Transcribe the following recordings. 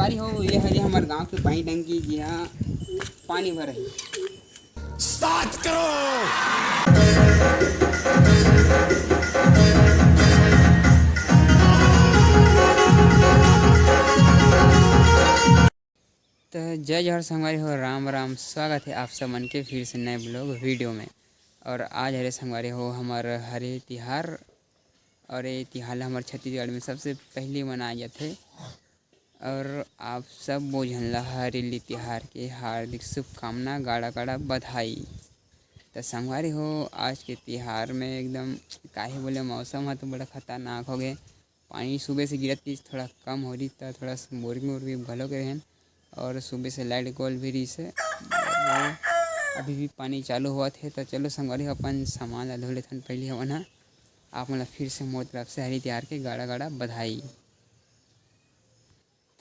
संगवारी हो ये है हमारे गांव के पानी टंकी जी हाँ पानी भर रही 7 करोड़। तो जय जहर संगवारी हो राम राम। स्वागत है आप सब मन के फिर से नए ब्लॉग वीडियो में। और आज हरे संगवारी हो हमारा हरे तिहार और ये तिहार हमारे छत्तीसगढ़ में सबसे पहले मनाया जाते और आप सब बोझनला हरेली तिहार के हार्दिक शुभकामना गाड़ा गाड़ा बधाई। तो संगवारी हो आज के तिहार में एकदम काहे बोले मौसम है तो बड़ा खतरनाक हो गए। पानी सुबह से गिरत थी थोड़ा कम हो रही था, थोड़ा बोरिंग वोरिंग भलो के रहन और सुबह से लाइट गोल भी रही से अभी भी पानी चालू हुआ थे। तो चलो संगवारी अपन सामान ला धो लेथन पहले हवन हा आप मतलब फिर से मोर तरफ से हरी तिहार के गाड़ा गाड़ा बधाई।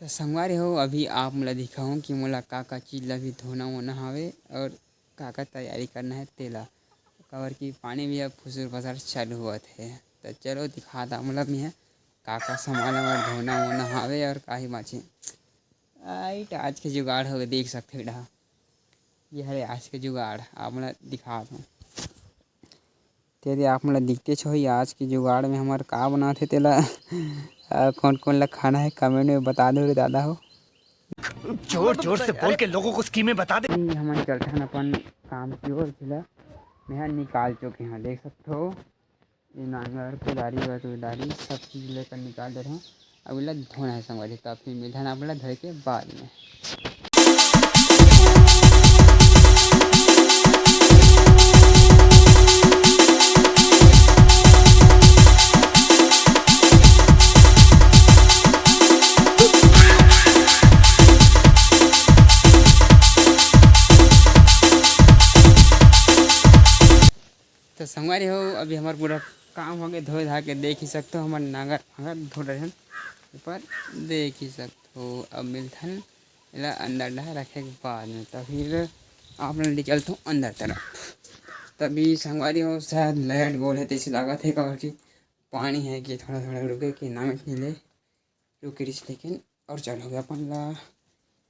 तो संगवारी हो अभी आप मोला दिखाऊँ कि मोला का चीज़ ला भी धोना वोना हवे और का तैयारी करना है तेला कवर की पानी भी अब फुसुर फसार चालू हुआ थे। तो चलो दिखा था मतलब मैं का सामान हमारा धोना वोना हवे और का ही बाँचे आइट आज के जुगाड़ हो देख सकते बेटा ये है आज के जुगाड़ आप मतलब दिखा दूँ तेरे आप मतलब दिखते छो ही आज के जुगाड़ में हमारे का बनाते तेला कौन कौन ला खाना है कमेंट में बता दो रे दादा हो। जोर जोर से बोल के लोगों को स्कीमें बता दे। हम चलते हैं अपन काम की ओर जिला मैं निकाल चुके हैं देख सकते हो ये नांगर कुदारी सब चीज़ लेकर निकाल दे रहे हैं। अब इला धोना है संगवारी तो फिर मिलता है आप धोए के बाद में। तो संगवारी हो अभी हमारा पूरा काम हो गया धोए धा के देख ही सकते हो हमारे नांगर फांगर धो रहे हैं पर देख ही सकते हो। अब मिलता है इला अंदर डहा रखे के बाद में तो फिर आप ले चलते हो अंदर तरफ। तभी संगवारी हो शायद लाइट गोल है तैसे लागत है कवर की पानी है कि थोड़ा थोड़ा रुके कि ना मिले रुके रिस लेकिन और चलो गया अपन ला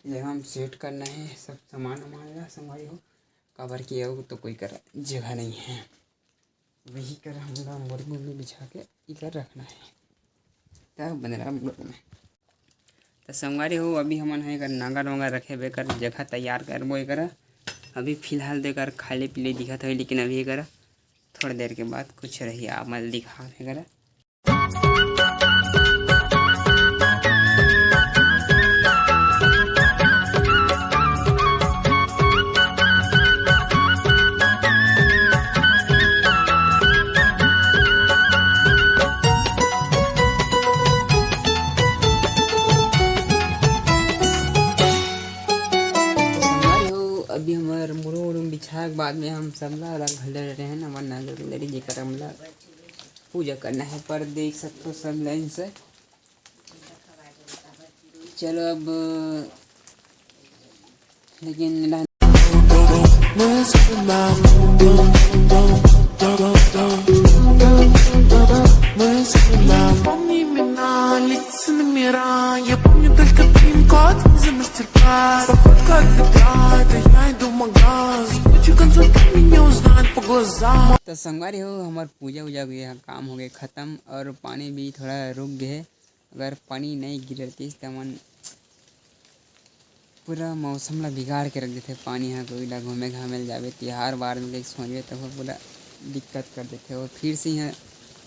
जगह हम सेट करना है सब सामान वामान ला संगवारी हो कवर की हो तो कोई कर जगह नहीं है वही कर हमला मुर्गी में बिछा के इधर रखना है तब बन रहा ब्लॉक में। तो संगवारी हो अभी हमन है कर नांगर वांगर रखे बेकर जगह तैयार कर वो कर अभी फ़िलहाल देकर खाली पीले दिखा था लेकिन अभी कर थोड़ी देर के बाद कुछ रही आप मल दिखा कर। अभी हमारे मुड़ो उड़ो बिछा के बाद में हम सब ला घर रहे हैं हमारे नागर लड़ी जेकर हमला पूजा करना है पर देख सकते हो सब लाइन से। चलो अब लेकिन तो संगवारी हो हमार पूजा वूजा हुई काम हो गए ख़त्म और पानी भी थोड़ा रुक गए। अगर पानी नहीं गिरती तो मन पूरा मौसम ला बिगाड़ के रख देते पानी यहाँ कोई ला घूमे घामे जावे तिहार बार में सोचे तो वो पूरा दिक्कत कर देते और फिर से यहाँ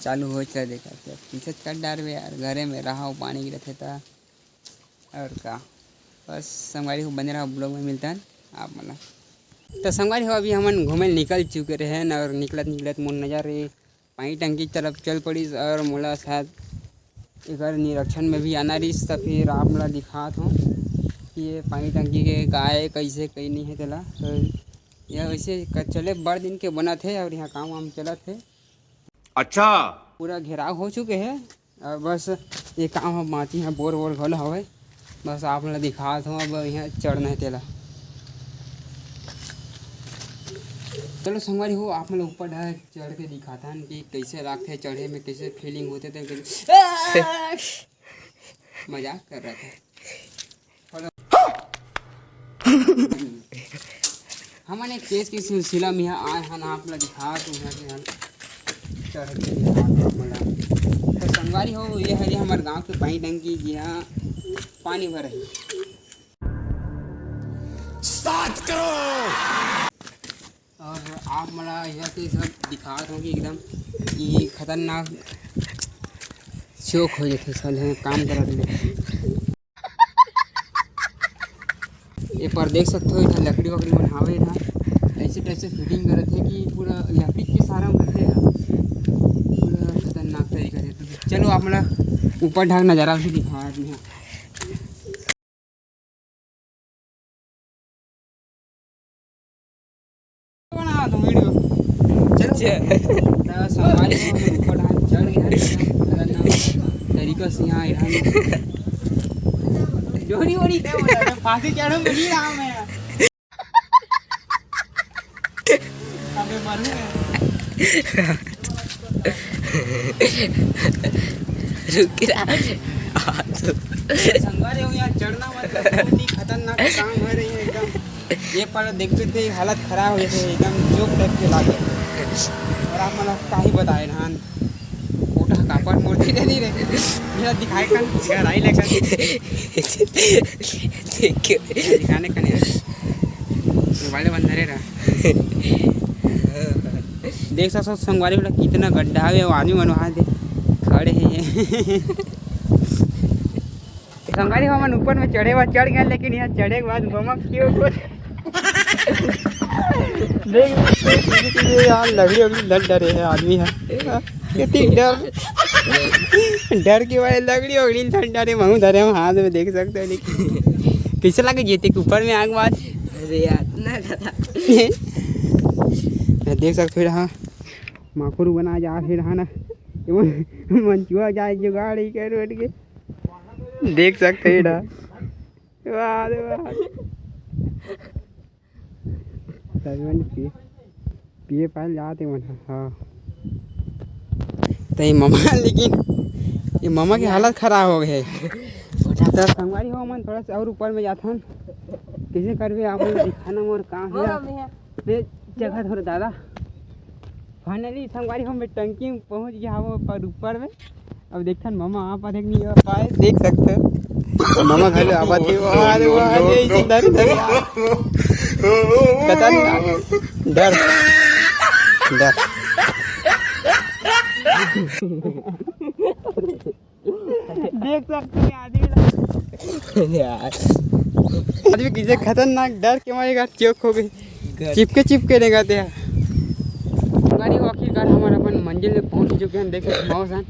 चालू हो चला देखा पीछे कर डाल यार घरे में रहा हो पानी गिरते था और का बस संगवारी हो बने रहा ब्लॉग में मिलता है आप मतलब। तो संगवारी हो अभी हम घूमे निकल चुके रहे हैं और निकलत मोर नज़र पानी टंकी की तरफ चल पड़ी और मोला शायद इधर निरीक्षण में भी आना रही तो फिर आप मोला दिखात हूँ कि ये पानी टंकी के गाय कैसे कहीं नहीं है तेला। तो यह वैसे चले बड़ दिन के बना थे और यहाँ काम वाम चला थे अच्छा पूरा घेराव हो चुके हैं और बस ये काम हम बाँची हैं बोर वोर घोल हवे बस आप लोग दिखात हूँ अब यहाँ चढ़ना है तेला। चलो संगवारी हो आप लोग ऊपर चढ़ के दिखाता है कि कैसे लागते चढ़े में कैसे फीलिंग होते थे मजाक कर रहा था। हमने केस की सिलसिला में यहाँ आए हैं आप लोग दिखा तो यहाँ से हम चढ़ के दिखा दो मला तो संगवारी हो ये है हमारे गांव के पानी टंकी जी हाँ पानी भर है 7 करोड़। और आप मला यहाँ से सब दिखा दो कि एकदम ये खतरनाक चौक हो जाते सल है काम कर ये पर देख सकते हो इधर लकड़ी वकड़ी बनावे इधर ऐसे टाइप से फिटिंग करे थे कि पूरा लकड़ी के सारा भरते हैं पूरा खतरनाक तरीके से। चलो आप मला ऊपर ढाक नज़ारा भी दिखा रहे हैं बना दो वीडियो चलो संभाल ऊपर ढाक चढ़ गया तरीका से यहाँ जोड़ी वोड़ी दे बोला फांसी चढ़ूं मिली रहा मैं अबे मरूं रुक रहा संगवारी हो यार चढ़ना मतलब बहुत ही खतरनाक काम हो रही है एकदम ये पर देखते थे हालत खराब हो जाते एकदम जोक टाइप के लागे और आप मतलब का ही बताए धान कोटा कापर मूर्ति दे दी रे मेरा दिखाए कर गहराई लेकर दिखाने का नहीं मोबाइल बंद रहे रहा देख सकते संगवारी वाला कितना गड्ढा है वो आदमी वहाँ दे खड़े हैं संगवारी हम ऊपर में चढ़े हुआ चढ़ गए लेकिन यहाँ चढ़े के बाद बमक क्यों देख यार लकड़ी वकड़ी डरे है आदमी है कितनी डर के बारे लकड़ी वकड़ी ठंडा रे महू धरे हम हाथ में देख सकते हैं लेकिन कैसे लगे जीते के ऊपर में आग बात अरे यार ना दादा देख सकते हो हाँ माखुर बना जा फिर हाँ ना मंचुआ जाए जुगाड़ ही कर रोड के देख सकते हो वाह पिए पाल जाते मन हाँ तो ये मामा लेकिन ये मामा की हालत खराब हो गई तो संगवारी हो मन थोड़ा सा और ऊपर में जाता हूँ किसे करवे आप दिखाना मोर कहाँ है जगह थोड़ा ज़्यादा फाइनली संगवारी हम टंकी में पहुँच गया वो पर ऊपर में अब देखता मामा आप देख नहीं हो पाए देख सकते हो मामा घर आवा थे डर डर देख सकते हैं आदमी किसे खतरनाक डर के मारे चौक हो गई चिपके नहीं गाते हैं गाड़ी आखिरकार हमारे अपन मंजिल में पहुंच चुके हैं देख सकते मौसम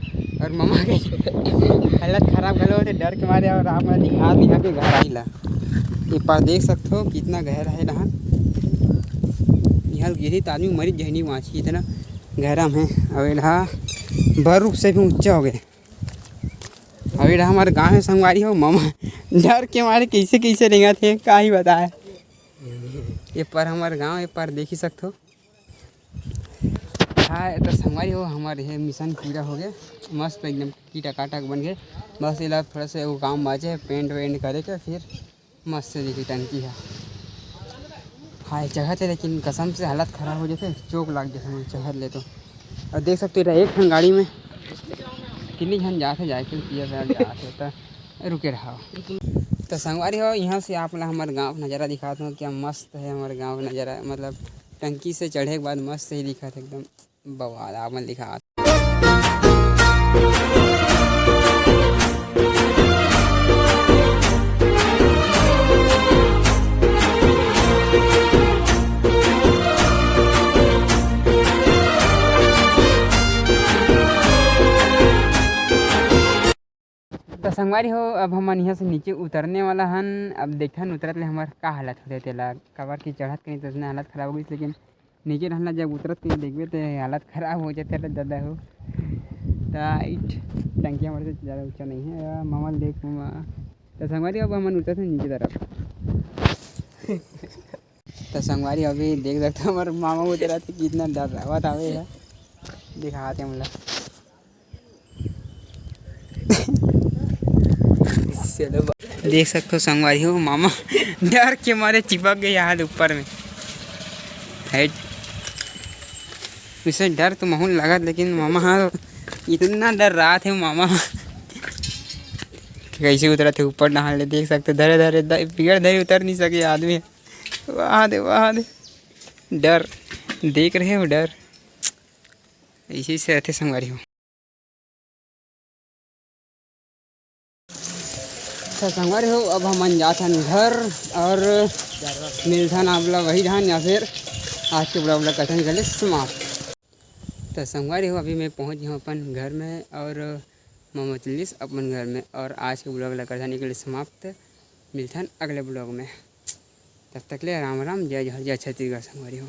और मामा के हालत खराब गले होते डर के मारे और आप मैं दिखा के घर आई ला ये पर देख सकते हो कितना गहरा है नहर यहाँ गिरी तो आदमी मरी जहनी माछी इतना गहरा है अब रहा भर रूप से भी ऊंचा हो गए अभी रहा हमारे गाँव में संगवारी हो मामा डर के मारे कैसे कैसे रेंगा थे का ही बताए ये पर हमारे गाँव ये पर देख ही सकते हो हाँ तो संगवारी हो हमारे ये मिशन पूरा हो गया मस्त एकदम कीटा काटा बन गए बस इला थोड़ा सा वो काम बाजे पेंट वेंट करे के फिर मस्त से देखी टंकी है हाँ जगह थे लेकिन कसम से हालत ख़राब हो जाते चौक लग जाते चढ़ ले तो और देख सकते रहे एक खन गाड़ी में कितनी जन जाते जाके जाते तो रुके रहा तो संगवारी हो यहाँ से आप हमारे गांव का नज़ारा दिखाता हूँ क्या मस्त है हमारे गांव का नज़ारा मतलब टंकी से चढ़े के बाद मस्त ही दिखा था एकदम बवाल आपने दिखा तो संगवारी हो अब हम यहाँ से नीचे उतरने वाला हन अब देखन उतरत ले हमार का हालत होते तेला कबर की चढ़त कहीं तो हालत ख़राब हो गई लेकिन नीचे रहना जब उतरत कहीं देखबे तो हालत ख़राब हो जाते ज़्यादा हो टाइट टंकी हमारे से ज़्यादा ऊँचा नहीं है मामा देख मामा तो संगवारी अब हम उतरते नीचे तरफ तो संगवारी अभी देख सकते हमारे मामा उतरा थे कितना डर रहा था वे दिखाते हम लोग देख सकते हो संगवारी हो, मामा डर के मारे चिपक गए याद ऊपर में। हाइट वैसे डर तो माहौल लगा, लेकिन मामा हाँ इतना डर रहा थे मामा कैसे उतरा थे ऊपर नहा ले। देख सकते धरे धरे बिगड़ धरे उतर नहीं सके आदमी। वाह दे डर, देख रहे हो डर, ऐसे से रहते संगवारी हो। अच्छा संगवारी हो, अब हम जाते हैं घर और मिलथन आप लोग वही धान या फिर आज के ब्लॉग कथन गले समाप्त। तो संगवारी हो अभी मैं पहुंच गया हूँ अपन घर में और मोहम्मद लिस अपन घर में, और आज के ब्लॉग कथन के लिए समाप्त। मिलथन अगले ब्लॉग में, तब तक ले राम राम, जय जय छत्तीसगढ़ संगवारी हो।